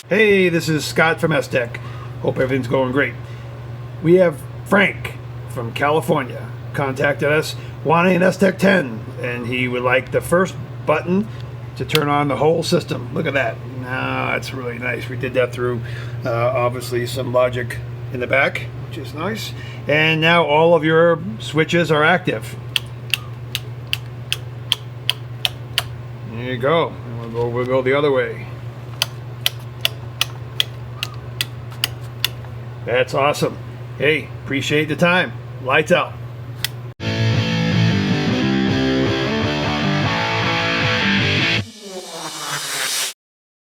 Hey, this is Scott from S-Tech. Hope everything's going great. We have Frank from California contacted us wanting an S-Tech 10, and he would like the first button to turn on the whole system. Look at that. Now that's really nice. We did that through obviously some logic in the back, which is nice. And now all of your switches are active. There you go. And we'll go the other way. That's awesome. Hey, appreciate the time. Lights out.